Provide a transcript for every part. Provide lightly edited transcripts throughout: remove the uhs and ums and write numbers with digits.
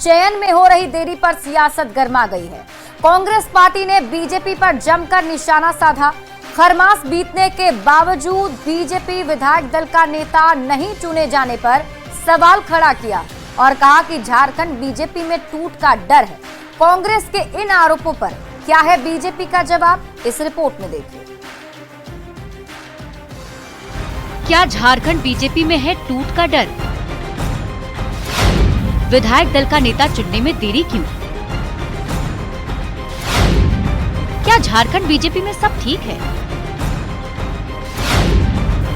चयन में हो रही देरी पर सियासत गर्मा गई है। कांग्रेस पार्टी ने बीजेपी पर जमकर निशाना साधा। खरमास बीतने के बावजूद बीजेपी विधायक दल का नेता नहीं चुने जाने पर सवाल खड़ा किया और कहा कि झारखंड बीजेपी में टूट का डर है। कांग्रेस के इन आरोपों पर क्या है बीजेपी का जवाब, इस रिपोर्ट में देखिए। क्या झारखंड बीजेपी में है टूट का डर? विधायक दल का नेता चुनने में देरी क्यों? क्या झारखंड बीजेपी में सब ठीक है?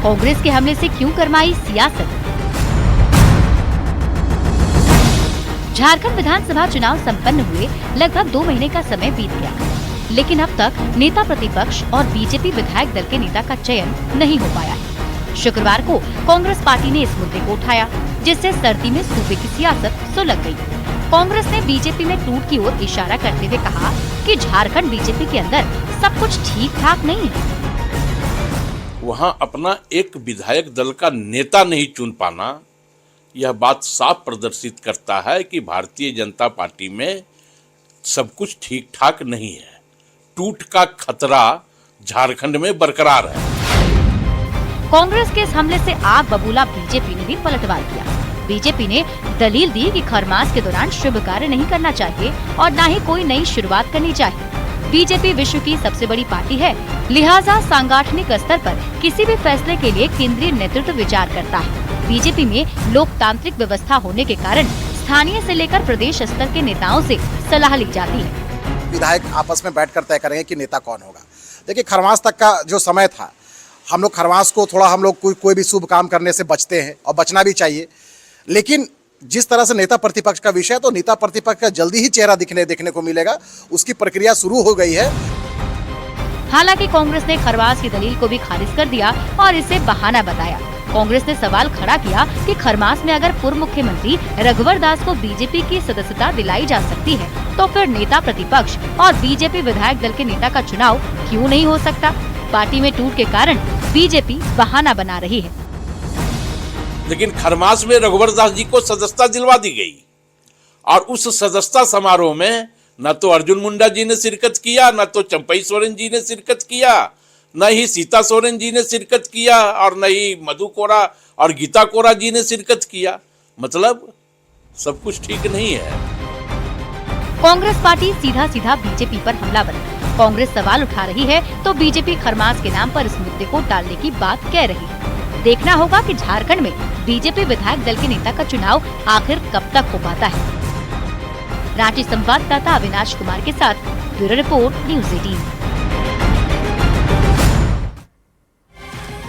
कांग्रेस के हमले से क्यों गरमाई सियासत? झारखंड विधानसभा चुनाव संपन्न हुए लगभग 2 महीने का समय बीत गया, लेकिन अब तक नेता प्रतिपक्ष और बीजेपी विधायक दल के नेता का चयन नहीं हो पाया है। शुक्रवार को कांग्रेस पार्टी ने इस मुद्दे को उठाया, जिससे सर्दी में सूबे की सियासत सुलग गई। कांग्रेस ने बीजेपी में टूट की ओर इशारा करते हुए कहा कि झारखंड बीजेपी के अंदर सब कुछ ठीक ठाक नहीं है। वहां अपना एक विधायक दल का नेता नहीं चुन पाना, यह बात साफ प्रदर्शित करता है कि भारतीय जनता पार्टी में सब कुछ ठीक ठाक नहीं है। टूट का खतरा झारखंड में बरकरार है। कांग्रेस के इस हमले से आग बबूला बीजेपी ने भी पलटवार किया। बीजेपी ने दलील दी कि खरमास के दौरान शुभ कार्य नहीं करना चाहिए और न ही कोई नई शुरुआत करनी चाहिए। बीजेपी विश्व की सबसे बड़ी पार्टी है, लिहाजा सांगठनिक स्तर पर किसी भी फैसले के लिए केंद्रीय नेतृत्व विचार करता है। बीजेपी में लोकतांत्रिक व्यवस्था होने के कारण स्थानीय से लेकर प्रदेश स्तर के नेताओं से सलाह ली जाती है। विधायक आपस में बैठकर तय करेंगे कि नेता कौन होगा। देखिए, खरमास तक का जो समय था, हम लोग खरमास को थोड़ा हम लोग कोई भी शुभ काम करने से बचते हैं और बचना भी चाहिए, लेकिन जिस तरह से नेता प्रतिपक्ष का विषय है तो नेता प्रतिपक्ष का जल्दी ही चेहरा देखने को मिलेगा। उसकी प्रक्रिया शुरू हो गई है। हालांकि कांग्रेस ने खरमास की दलील को भी खारिज कर दिया और इसे बहाना बताया। कांग्रेस ने सवाल खड़ा किया कि खरमास में अगर पूर्व मुख्यमंत्री रघुवर दास को बीजेपी की सदस्यता दिलाई जा सकती है, तो फिर नेता प्रतिपक्ष और बीजेपी विधायक दल के नेता का चुनाव क्यों नहीं हो सकता? पार्टी में टूट के कारण बीजेपी बहाना बना रही है। लेकिन खरमास में रघुवर दास जी को सदस्यता दिलवा दी गई और उस सदस्यता समारोह में न तो अर्जुन मुंडा जी ने शिरकत किया, न तो चंपई सोरेन जी ने शिरकत किया, न ही सीता सोरेन जी ने शिरकत किया और न ही मधु कोरा और गीता कोरा जी ने शिरकत किया। मतलब सब कुछ ठीक नहीं है। कांग्रेस पार्टी सीधा बीजेपी पर हमला बनी। कांग्रेस सवाल उठा रही है तो बीजेपी खरमास के नाम पर इस मुद्दे को टालने की बात कह रही है। देखना होगा कि झारखंड में बीजेपी विधायक दल के नेता का चुनाव आखिर कब तक हो पाता है। रांची संवाददाता अविनाश कुमार के साथ ब्यूरो रिपोर्ट, न्यूज़ 18।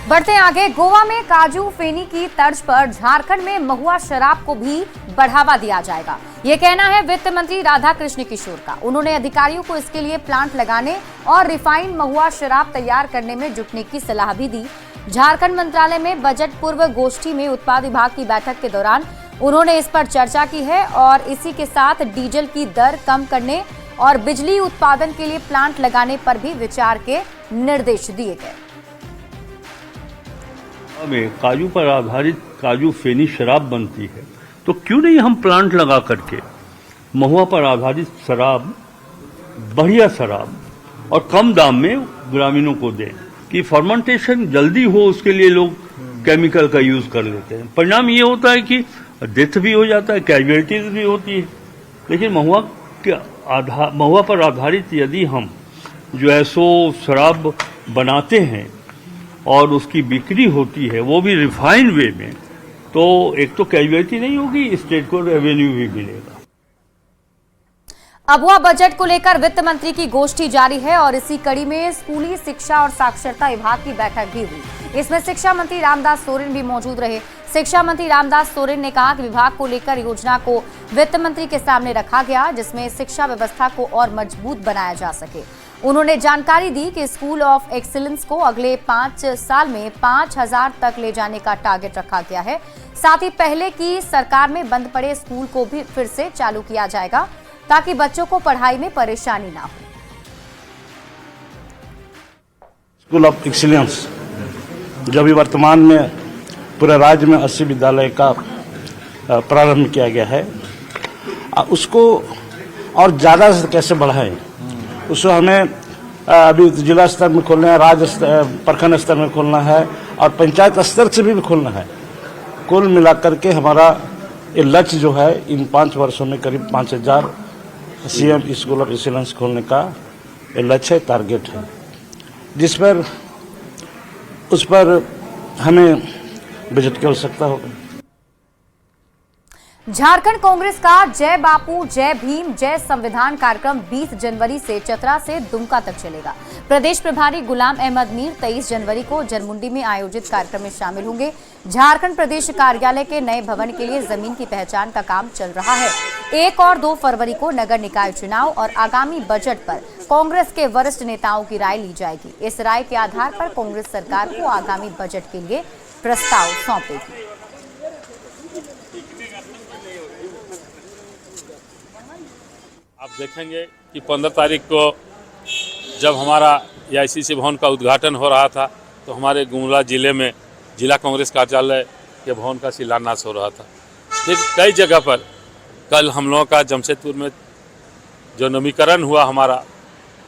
बढ़ते आगे, गोवा में काजू फेनी की तर्ज पर झारखंड में महुआ शराब को भी बढ़ावा दिया जाएगा, ये कहना है वित्त मंत्री राधा कृष्ण किशोर का। उन्होंने अधिकारियों को इसके लिए प्लांट लगाने और रिफाइंड महुआ शराब तैयार करने में जुटने की सलाह भी दी। झारखंड मंत्रालय में बजट पूर्व गोष्ठी में उत्पाद विभाग की बैठक के दौरान उन्होंने इस पर चर्चा की है और इसी के साथ डीजल की दर कम करने और बिजली उत्पादन के लिए प्लांट लगाने पर भी विचार के निर्देश दिए गए। में काजू पर आधारित काजू फेनी शराब बनती है, तो क्यों नहीं हम प्लांट लगा करके महुआ पर आधारित शराब, बढ़िया शराब और कम दाम में ग्रामीणों को दें कि फर्मेंटेशन जल्दी हो। उसके लिए लोग केमिकल का यूज कर लेते हैं। परिणाम ये होता है कि डेथ भी हो जाता है, कैजुअलिटीज भी होती है। लेकिन महुआ पर आधारित यदि हम जो है सो शराब बनाते हैं और उसकी बिक्री होती है, वो भी रिफाइंड वे में, तो एक तो कैजुअलिटी नहीं होगी, स्टेट को रेवेन्यू भी मिलेगा। अबुआ बजट को लेकर वित्त मंत्री की गोष्ठी जारी है और इसी कड़ी में स्कूली शिक्षा और साक्षरता विभाग की बैठक भी हुई। इसमें शिक्षा मंत्री रामदास सोरेन भी मौजूद रहे। शिक्षा मंत्री रामदास सोरेन ने कहा कि विभाग को लेकर योजना को वित्त मंत्री के सामने रखा गया, जिसमें शिक्षा व्यवस्था को और मजबूत बनाया जा सके। उन्होंने जानकारी दी कि स्कूल ऑफ एक्सीलेंस को अगले 5 साल में 5000 तक ले जाने का टारगेट रखा गया है। साथ ही पहले की सरकार में बंद पड़े स्कूल को भी फिर से चालू किया जाएगा ताकि बच्चों को पढ़ाई में परेशानी ना हो। स्कूल ऑफ एक्सीलेंस जो भी वर्तमान में पूरे राज्य में 80 विद्यालय का प्रारंभ किया गया है। उसको और ज़्यादा से कैसे बढ़ाएं, उसको हमें अभी जिला स्तर में खोलना है, राज्य स्तर, प्रखंड स्तर में खोलना है और पंचायत स्तर से भी खोलना है। कुल मिलाकर के हमारा ये लक्ष्य जो है इन 5 वर्षों में करीब 5000 सीएम स्कूल ऑफ एक्सीलेंस खोलने का ये लक्ष्य है, टारगेट है, जिस पर उस पर हमें बजट की आवश्यकता होगी। झारखंड कांग्रेस का जय बापू जय भीम जय संविधान कार्यक्रम 20 जनवरी से चतरा से दुमका तक चलेगा। प्रदेश प्रभारी गुलाम अहमद मीर 23 जनवरी को जरमुंडी में आयोजित कार्यक्रम में शामिल होंगे। झारखंड प्रदेश कार्यालय के नए भवन के लिए जमीन की पहचान का काम चल रहा है। 1 और 2 फरवरी को नगर निकाय चुनाव और आगामी बजट पर कांग्रेस के वरिष्ठ नेताओं की राय ली जाएगी। इस राय के आधार पर कांग्रेस सरकार को आगामी बजट के लिए प्रस्ताव सौंपेगी। आप देखेंगे कि 15 तारीख को जब हमारा AICC भवन का उद्घाटन हो रहा था तो हमारे गुमला जिले में जिला कांग्रेस कार्यालय के भवन का शिलान्यास हो रहा था। फिर कई जगह पर कल हम लोगों का जमशेदपुर में जो नवीकरण हुआ हमारा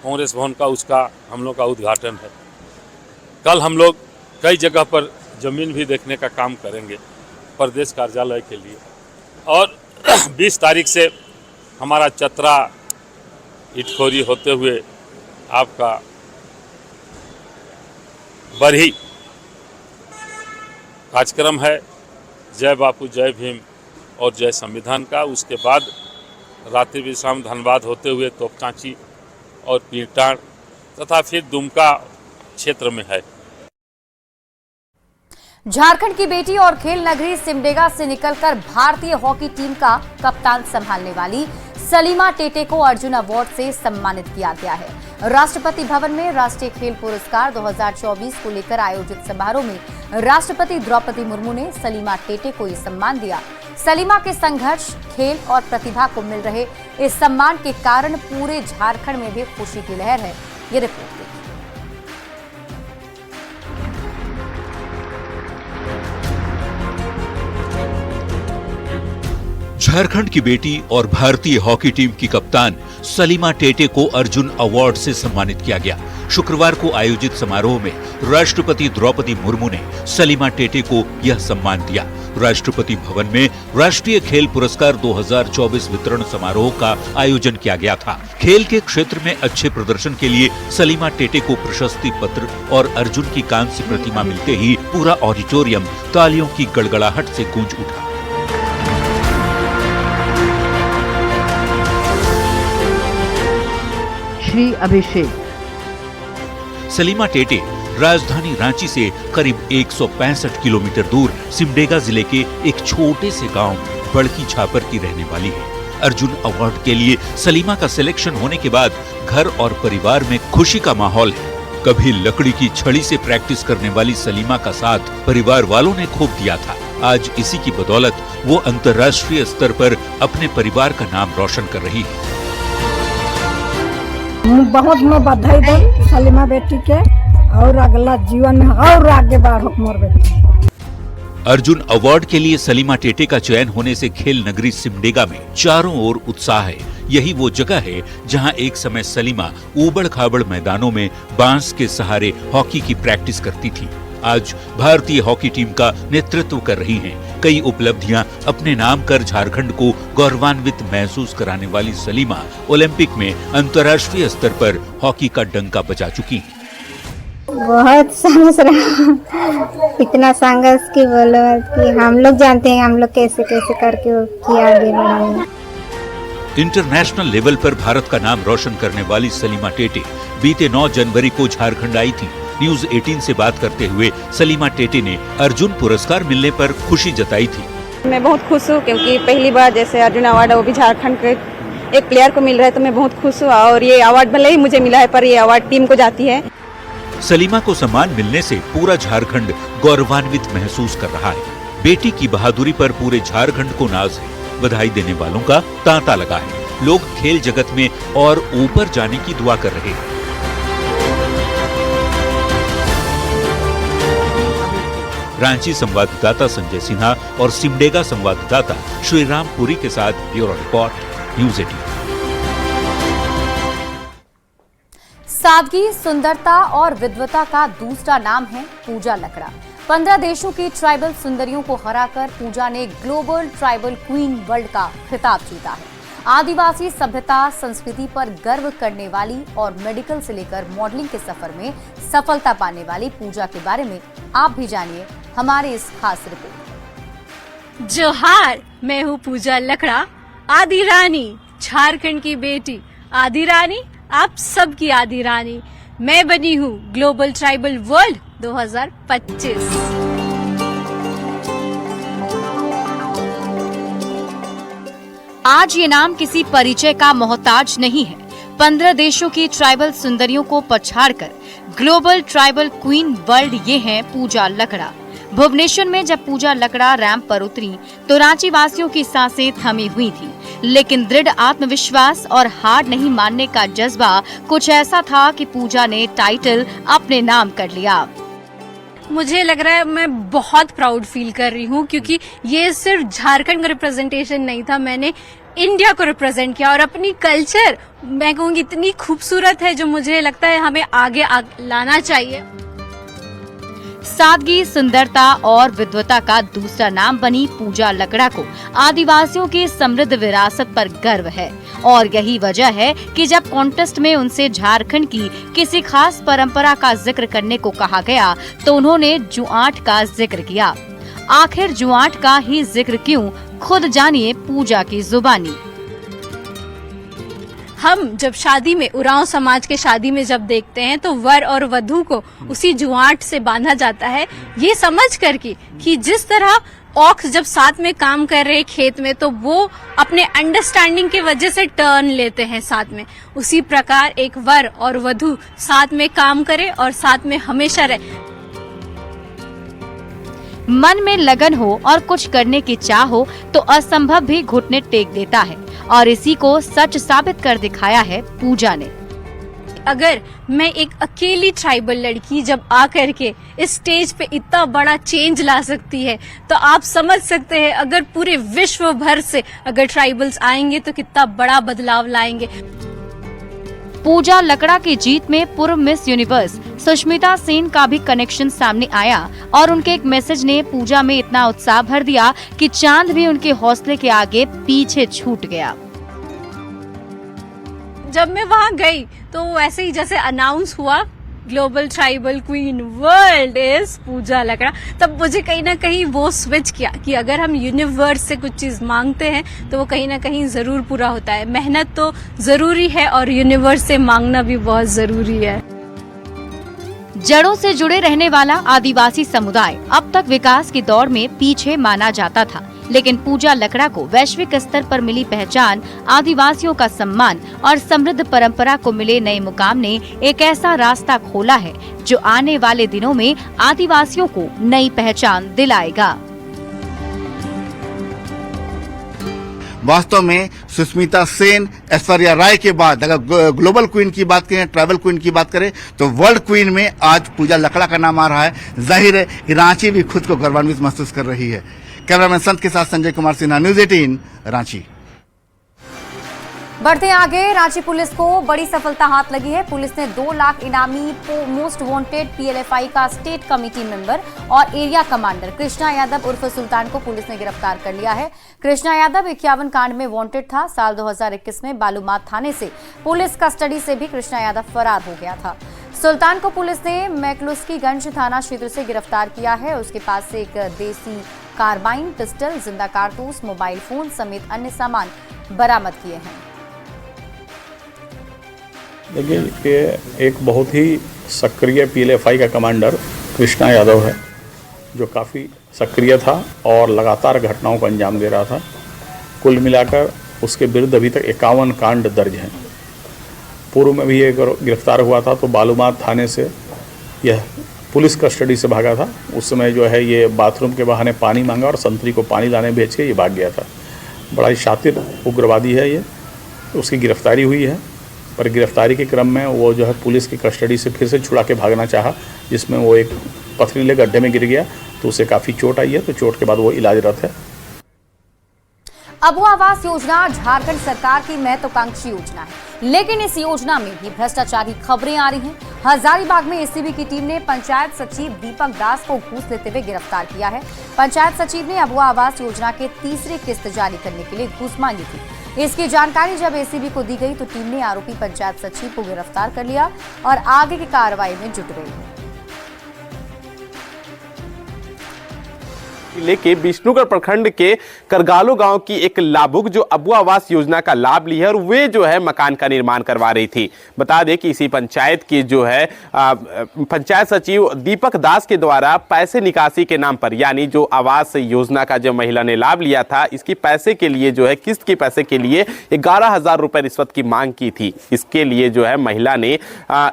कांग्रेस भवन का, उसका हम लोग का उद्घाटन है। कल हम लोग कई जगह पर ज़मीन भी देखने का काम करेंगे प्रदेश कार्यालय के लिए। और 20 तारीख से हमारा चतरा इटखोरी होते हुए आपका बरही कार्यक्रम है जय बापू जय भीम और जय संविधान का। उसके बाद रात्रि विश्राम धनबाद होते हुए तोपकांची और पीरटाण तथा फिर दुमका क्षेत्र में है। झारखंड की बेटी और खेल नगरी सिमडेगा से निकलकर भारतीय हॉकी टीम का कप्तान संभालने वाली सलीमा टेटे को अर्जुन अवार्ड से सम्मानित किया गया है। राष्ट्रपति भवन में राष्ट्रीय खेल पुरस्कार 2024 को लेकर आयोजित समारोह में राष्ट्रपति द्रौपदी मुर्मू ने सलीमा टेटे को ये सम्मान दिया। सलीमा के संघर्ष, खेल और प्रतिभा को मिल रहे इस सम्मान के कारण पूरे झारखंड में भी खुशी की लहर है। ये रिपोर्ट देखिए। झारखंड की बेटी और भारतीय हॉकी टीम की कप्तान सलीमा टेटे को अर्जुन अवार्ड से सम्मानित किया गया। शुक्रवार को आयोजित समारोह में राष्ट्रपति द्रौपदी मुर्मू ने सलीमा टेटे को यह सम्मान दिया। राष्ट्रपति भवन में राष्ट्रीय खेल पुरस्कार 2024 वितरण समारोह का आयोजन किया गया था। खेल के क्षेत्र में अच्छे प्रदर्शन के लिए सलीमा टेटे को प्रशस्ति पत्र और अर्जुन की कांस्य प्रतिमा मिलते ही पूरा ऑडिटोरियम तालियों की गड़गड़ाहट से गूंज उठा। श्री अभिषेक। सलीमा टेटे राजधानी रांची से करीब 165 किलोमीटर दूर सिमडेगा जिले के एक छोटे से गांव बड़की छापर की रहने वाली है। अर्जुन अवार्ड के लिए सलीमा का सिलेक्शन होने के बाद घर और परिवार में खुशी का माहौल है। कभी लकड़ी की छड़ी से प्रैक्टिस करने वाली सलीमा का साथ परिवार वालों ने खूब दिया था। आज इसी की बदौलत वो अंतर्राष्ट्रीय स्तर पर अपने परिवार का नाम रोशन कर रही है। बहुत मैं बधाई दूं सलीमा बेटी के और अगला जीवन में और आगे बढ़ो मोर बेटी। अर्जुन अवार्ड के लिए सलीमा टेटे का चयन होने से खेल नगरी सिमडेगा में चारों ओर उत्साह है। यही वो जगह है जहां एक समय सलीमा ऊबड़ खाबड़ मैदानों में बांस के सहारे हॉकी की प्रैक्टिस करती थी। आज भारतीय हॉकी टीम का नेतृत्व कर रही हैं। कई उपलब्धियां अपने नाम कर झारखंड को गौरवान्वित महसूस कराने वाली सलीमा ओलंपिक में अंतर्राष्ट्रीय स्तर पर हॉकी का डंका बजा चुकी हैं। बहुत संघर्ष रहा, इतना संघर्ष की बोलो कि हम लोग जानते हैं हम लोग कैसे कैसे करके किया आगे बढ़ाएंगे। इंटरनेशनल लेवल पर भारत का नाम रोशन करने वाली सलीमा टेटे बीते 9 जनवरी को झारखंड आई थी। न्यूज 18 से बात करते हुए सलीमा टेटे ने अर्जुन पुरस्कार मिलने पर खुशी जताई थी। मैं बहुत खुश हूँ क्योंकि पहली बार जैसे अर्जुन अवार्ड वो भी झारखंड के एक प्लेयर को मिल रहा है, तो मैं बहुत खुश हूँ। और ये अवार्ड भले ही मुझे मिला है पर ये अवार्ड टीम को जाती है। सलीमा को सम्मान मिलने से पूरा झारखंड गौरवान्वित महसूस कर रहा है। बेटी की बहादुरी पर पूरे झारखंड को नाज है। बधाई देने वालों का तांता लगा है। लोग खेल जगत में और ऊपर जाने की दुआ कर रहे हैं। रांची संवाददाता संजय सिन्हा और सिमडेगा संवाददाता श्रीराम पुरी के साथ ब्यूरो रिपोर्ट। न्यूज 18। सादगी, सुंदरता और विद्वता का दूसरा नाम है पूजा लकड़ा। 15 देशों की ट्राइबल सुंदरियों को हराकर पूजा ने ग्लोबल ट्राइबल क्वीन वर्ल्ड का खिताब जीता है। आदिवासी सभ्यता संस्कृति पर गर्व करने वाली और मेडिकल से लेकर मॉडलिंग के सफर में सफलता पाने वाली पूजा के बारे में आप भी जानिए हमारे इस खास रिपोर्ट। जोहार, मैं हूँ पूजा लकड़ा, आदि रानी, झारखंड की बेटी। आदि रानी, आप सबकी आदि रानी। मैं बनी हूँ ग्लोबल ट्राइबल वर्ल्ड 2025। आज ये नाम किसी परिचय का मोहताज नहीं है। 15 देशों की ट्राइबल सुंदरियों को पछाड़कर ग्लोबल ट्राइबल क्वीन वर्ल्ड ये है पूजा लकड़ा। भुवनेश्वर में जब पूजा लकड़ा रैंप पर उतरी तो रांची वासियों की सांसें थमी हुई थी, लेकिन दृढ़ आत्मविश्वास और हार नहीं मानने का जज्बा कुछ ऐसा था कि पूजा ने टाइटल अपने नाम कर लिया। मुझे लग रहा है मैं बहुत प्राउड फील कर रही हूँ, क्योंकि ये सिर्फ झारखंड का रिप्रेजेंटेशन नहीं था, मैंने इंडिया को रिप्रेजेंट किया और अपनी कल्चर मैं कहूँगी इतनी खूबसूरत है जो मुझे लगता है हमें आगे लाना चाहिए। सादगी, सुंदरता और विद्वता का दूसरा नाम बनी पूजा लकड़ा को आदिवासियों की समृद्ध विरासत पर गर्व है और यही वजह है कि जब कॉन्टेस्ट में उनसे झारखंड की किसी खास परंपरा का जिक्र करने को कहा गया तो उन्होंने जुआंट का जिक्र किया। आखिर जुआंट का ही जिक्र क्यों, खुद जानिए पूजा की जुबानी। हम जब शादी में, उरांव समाज के शादी में जब देखते हैं तो वर और वधू को उसी जुआंट से बांधा जाता है, ये समझ कर कि जिस तरह ऑक्स जब साथ में काम कर रहे खेत में तो वो अपने अंडरस्टैंडिंग के वजह से टर्न लेते हैं साथ में, उसी प्रकार एक वर और वधू साथ में काम करे और साथ में हमेशा रहे। मन में लगन हो और कुछ करने की चाह हो तो असंभव भी घुटने टेक देता है और इसी को सच साबित कर दिखाया है पूजा ने। अगर मैं एक अकेली ट्राइबल लड़की जब आकर के इस स्टेज पे इतना बड़ा चेंज ला सकती है तो आप समझ सकते हैं अगर पूरे विश्व भर से अगर ट्राइबल्स आएंगे तो कितना बड़ा बदलाव लाएंगे। पूजा लकड़ा की जीत में पूर्व मिस यूनिवर्स सुष्मिता सेन का भी कनेक्शन सामने आया और उनके एक मैसेज ने पूजा में इतना उत्साह भर दिया कि चांद भी उनके हौसले के आगे पीछे छूट गया। जब मैं वहाँ गई तो ऐसे ही जैसे अनाउंस हुआ global tribal queen world is Puja Lakra, तब मुझे कहीं ना कहीं वो स्विच किया कि अगर हम यूनिवर्स से कुछ चीज मांगते हैं तो वो कहीं ना कहीं जरूर पूरा होता है। मेहनत तो जरूरी है और यूनिवर्स से मांगना भी बहुत जरूरी है। जड़ों से जुड़े रहने वाला आदिवासी समुदाय अब तक विकास की दौड़ में पीछे माना जाता था, लेकिन पूजा लकड़ा को वैश्विक स्तर पर मिली पहचान, आदिवासियों का सम्मान और समृद्ध परंपरा को मिले नए मुकाम ने एक ऐसा रास्ता खोला है जो आने वाले दिनों में आदिवासियों को नई पहचान दिलाएगा। वास्तव में सुष्मिता सेन, ऐश्वर्या राय के बाद अगर ग्लोबल क्वीन की बात करें, ट्राइबल क्वीन की बात करें तो वर्ल्ड क्वीन में आज पूजा लकड़ा का नाम आ रहा है। जाहिर है कि रांची भी खुद को गौरवान्वित महसूस कर रही है। कैमरामैन संत के साथ संजय कुमार सिन्हा, न्यूज 18 रांची। बढ़ते आगे, रांची पुलिस को बड़ी सफलता हाथ लगी है। पुलिस ने 2 लाख इनामी मोस्ट वांटेड पीएलएफआई का स्टेट कमेटी मेंबर और एरिया कमांडर कृष्णा यादव उर्फ सुल्तान को पुलिस ने गिरफ्तार कर लिया है। कृष्णा यादव 51 कांड में वांटेड था। साल 2021 में बालूमाथ थाने से पुलिस कस्टडी से भी कृष्णा यादव फरार हो गया था। सुल्तान को पुलिस ने मैकलुस्कीगंज थाना क्षेत्र से गिरफ्तार किया है। उसके पास से एक देसी कार्बाइन, पिस्टल, जिंदा कारतूस, मोबाइल फोन समेत अन्य सामान बरामद किए हैं। देखिए, ये एक बहुत ही सक्रिय पीएलएफआई का कमांडर कृष्णा यादव है जो काफ़ी सक्रिय था और लगातार घटनाओं को अंजाम दे रहा था। कुल मिलाकर उसके विरुद्ध अभी तक 51 कांड दर्ज हैं। पूर्व में भी ये गिरफ्तार हुआ था तो बालूमाथ थाने से यह पुलिस कस्टडी से भागा था। उस समय जो है ये बाथरूम के बहाने पानी मांगा और संतरी को पानी लाने भेज के ये भाग गया था। बड़ा ही शातिर उग्रवादी है ये। उसकी गिरफ्तारी हुई है, पर गिरफ्तारी के क्रम में वो जो है पुलिस की कस्टडी से फिर से छुड़ा के भागना चाहा, जिसमें वो एक पथरीले गड्ढे में गिर गया तो उसे काफ़ी चोट आई है। तो चोट के बाद वो इलाजरत है। अबुआ आवास योजना झारखंड सरकार की महत्वाकांक्षी योजना है, लेकिन इस योजना में भी भ्रष्टाचारी खबरें आ रही हैं। हजारीबाग में एसीबी की टीम ने पंचायत सचिव दीपक दास को घूस लेते हुए गिरफ्तार किया है। पंचायत सचिव ने अबुआ आवास योजना के तीसरी किस्त जारी करने के लिए घूस मांगी थी। इसकी जानकारी जब एसीबी को दी गई तो टीम ने आरोपी पंचायत सचिव को गिरफ्तार कर लिया और आगे की कार्रवाई में जुट गई। जिले के विष्णुगढ़ प्रखंड के करगालो गांव की एक लाभुक जो अबुआ आवास योजना का लाभ ली है और वे जो है मकान का निर्माण करवा रही थी। बता दें कि इसी पंचायत की जो है पंचायत सचिव दीपक दास के द्वारा पैसे निकासी के नाम पर, यानी जो आवास योजना का जो महिला ने लाभ लिया था, इसकी पैसे के लिए जो है किस्त की पैसे के लिए 11,000 रुपए रिश्वत की मांग की थी। इसके लिए जो है महिला ने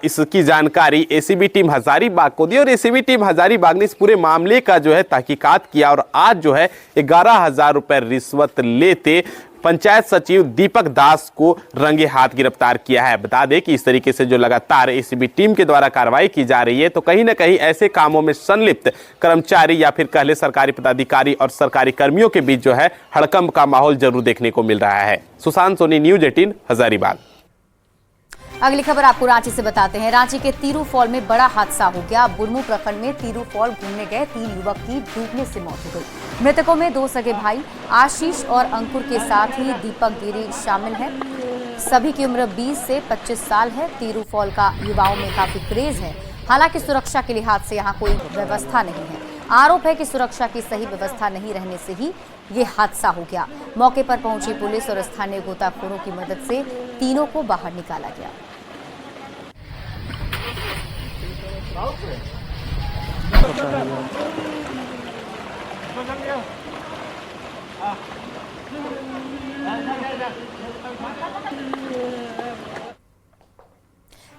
इसकी जानकारी एसीबी टीम हजारीबाग को दी और एसीबी टीम हजारीबाग ने इस पूरे मामले का जो है तहकीकात किया और आज जो है 11,000 रुपए रिश्वत लेते पंचायत सचिव दीपक दास को रंगे हाथ गिरफ्तार किया है। बता दें कि इस तरीके से जो लगातार एसीबी टीम के द्वारा कार्रवाई की जा रही है, तो कहीं ना कहीं ऐसे कामों में संलिप्त कर्मचारी या फिर कहले सरकारी पदाधिकारी और सरकारी कर्मियों के बीच जो है हड़कंप का माहौल जरूर देखने को मिल रहा है। सुशांत सोनी, न्यूज 18 हजारीबाग। अगली खबर आपको रांची से बताते हैं। रांची के तीरू फॉल में बड़ा हादसा हो गया। बुरमू प्रखंड में तीरू फॉल घूमने गए 3 युवक की डूबने से मौत हो गई। मृतकों में 2 सगे भाई आशीष और अंकुर के साथ ही दीपक गिरी शामिल है। सभी की उम्र 20 से 25 साल है। तीरू फॉल का युवाओं में काफी क्रेज है। हालांकि सुरक्षा के लिहाज से यहाँ कोई व्यवस्था नहीं है। आरोप है कि सुरक्षा की सही व्यवस्था नहीं रहने से ही ये हादसा हो गया। मौके पर पहुंची पुलिस और स्थानीय गोताखोरों की मदद से तीनों को बाहर निकाला गया।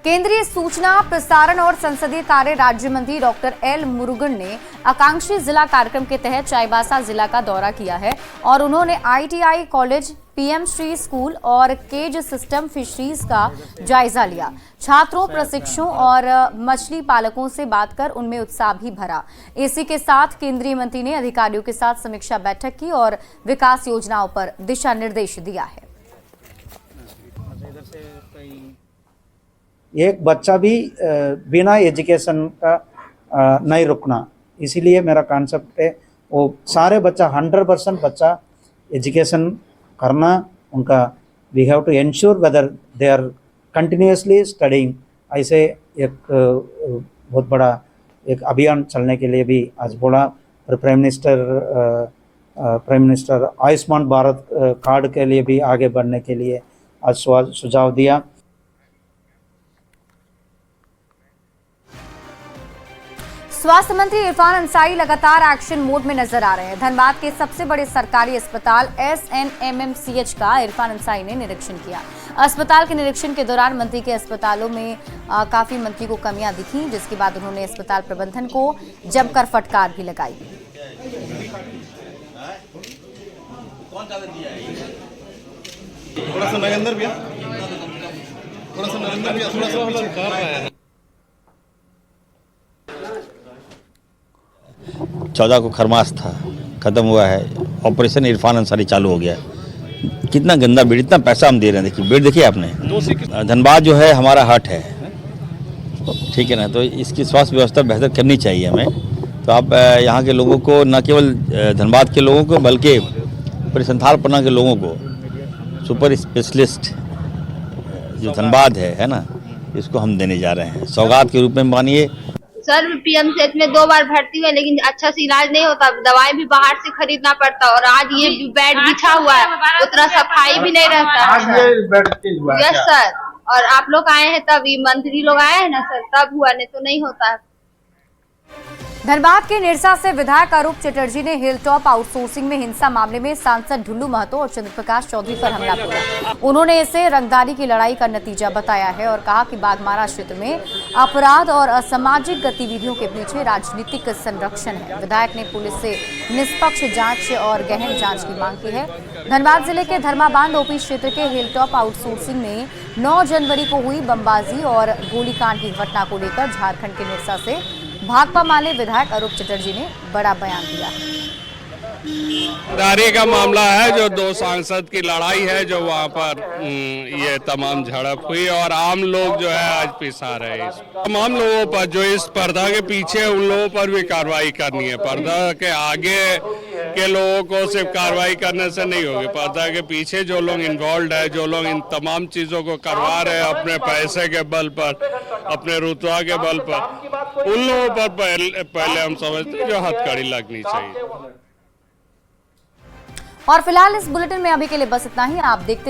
केंद्रीय सूचना प्रसारण और संसदीय कार्य राज्य मंत्री डॉक्टर एल मुरुगन ने आकांक्षी जिला कार्यक्रम के तहत चाईबासा जिला का दौरा किया है और उन्होंने ITI college, PM Shri school और केज सिस्टम फिशरीज का जायजा लिया। छात्रों, प्रशिक्षुओं और मछली पालकों से बात कर उनमें उत्साह भी भरा। इसी के साथ केंद्रीय मंत्री ने अधिकारियों के साथ समीक्षा बैठक की और विकास योजनाओं पर दिशा निर्देश दिया है। एक बच्चा भी बिना एजुकेशन का नहीं रुकना, इसीलिए मेरा कॉन्सेप्ट है वो सारे बच्चा 100% बच्चा एजुकेशन करना उनका। We have to ensure whether they are continuously studying. ऐसे एक बहुत बड़ा एक अभियान चलने के लिए भी आज बोला। Prime minister Ayushman Bharat card के लिए भी आगे बढ़ने के लिए आज सुझाव दिया। स्वास्थ्य मंत्री इरफान अंसारी लगातार एक्शन मोड में नजर आ रहे हैं। धनबाद के सबसे बड़े सरकारी अस्पताल SNMMCH का इरफान अंसारी ने निरीक्षण किया। अस्पताल के निरीक्षण के दौरान मंत्री के अस्पतालों में काफी मंत्री को कमियां दिखी, जिसके बाद उन्होंने अस्पताल प्रबंधन को जमकर फटकार भी लगाई। थोड़ा सा नरेंद्र भैया, थोड़ा सा नरेंद्र भैया, थोड़ा सा 14 को खरमास था, ख़त्म हुआ है। ऑपरेशन इरफान अंसारी चालू हो गया। कितना गंदा बेड, इतना पैसा हम दे रहे हैं। देखिए बेड देखिए आपने। धनबाद जो है हमारा हार्ट है, ठीक है ना, तो इसकी स्वास्थ्य व्यवस्था बेहतर करनी चाहिए हमें। तो आप यहाँ के लोगों को, न केवल धनबाद के लोगों को बल्कि पूरे संथालपन्ना के लोगों को सुपर स्पेशलिस्ट जो धनबाद है ना, इसको हम देने जा रहे हैं सौगात के रूप में। मानिए सर, PMCH में 2 बार भर्ती हुए लेकिन अच्छा से इलाज नहीं होता, दवाई भी बाहर से खरीदना पड़ता और आज ये बेड बिछा हुआ है, उतना सफाई भी नहीं रहता। यस सर, और आप लोग आए हैं तभी, मंत्री लोग आए हैं ना सर, तब हुआ, नहीं तो नहीं होता है। धनबाद के निरसा से विधायक अरूप चटर्जी ने हिलटॉप आउटसोर्सिंग में हिंसा मामले में सांसद ढुल्लू महतो और चंद्र प्रकाश चौधरी पर हमला बोला। उन्होंने इसे रंगदारी की लड़ाई का नतीजा बताया है और कहा कि बाघमारा क्षेत्र में अपराध और असामाजिक गतिविधियों के पीछे राजनीतिक संरक्षण है। विधायक ने पुलिस से निष्पक्ष जांच और गहन जांच की मांग की है। धनबाद जिले के धर्माबांध ओपी क्षेत्र के हिलटॉप आउटसोर्सिंग में 9 जनवरी को हुई बमबाजी और गोलीकांड की घटना को लेकर झारखंड के निरसा से भाकपा माले विधायक अरूप चटर्जी ने बड़ा बयान दिया है। दारी का मामला है, जो दो सांसद की लड़ाई है, जो वहाँ पर ये तमाम झड़प हुई और आम लोग जो है आज पिसा रहे हैं। तमाम लोगों पर जो इस पर्दा के पीछे, उन लोगों पर भी कार्रवाई करनी है। पर्दा के आगे के लोगों को सिर्फ कार्रवाई करने से नहीं होगी। पर्दा के पीछे जो लोग इन्वॉल्व है, जो लोग इन तमाम चीजों को करवा रहे हैं अपने पैसे के बल पर, अपने रुतबा के बल पर, उन लोगों पर पहले हम समझते हैं जो हथकड़ी लगनी चाहिए। और फिलहाल इस बुलेटिन में अभी के लिए बस इतना ही। आप देखते